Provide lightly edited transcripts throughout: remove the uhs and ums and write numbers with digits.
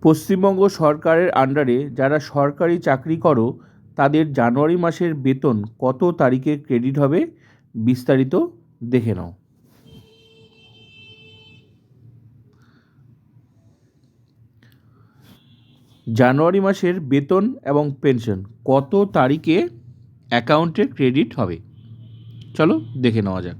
পশ্চিমবঙ্গ সরকারের আন্ডারে যারা সরকারি চাকরি করো তাদের জানুয়ারি মাসের বেতন কত তারিখে ক্রেডিট হবে বিস্তারিত দেখে নাও। জানুয়ারি মাসের বেতন এবং পেনশন কত তারিখে অ্যাকাউন্টে ক্রেডিট হবে, চলো দেখে নেওয়া যাক।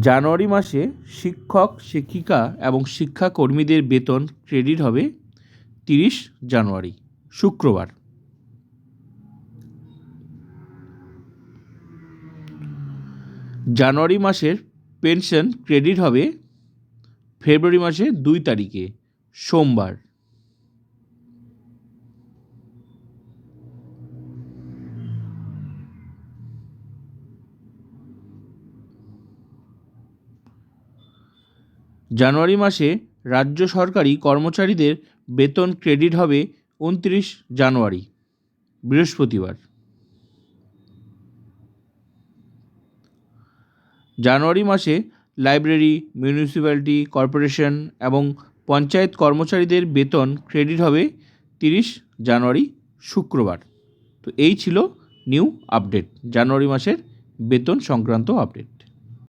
জানুয়ারি মাসে শিক্ষক, শিক্ষিকা এবং শিক্ষাকর্মীদের বেতন ক্রেডিট হবে 30 জানুয়ারি শুক্রবার। জানুয়ারি মাসের পেনশন ক্রেডিট হবে ফেব্রুয়ারি মাসে 2 তারিখে সোমবার। জানুয়ারি মাসে রাজ্য সরকারি কর্মচারীদের বেতন ক্রেডিট হবে 29 জানুয়ারি বৃহস্পতিবার। জানুয়ারি মাসে লাইব্রেরি, মিউনিসিপ্যালিটি কর্পোরেশন এবং পঞ্চায়েত কর্মচারীদের বেতন ক্রেডিট হবে 30 জানুয়ারি শুক্রবার। তো এই ছিল নিউ আপডেট, জানুয়ারি মাসের বেতন সংক্রান্ত আপডেট।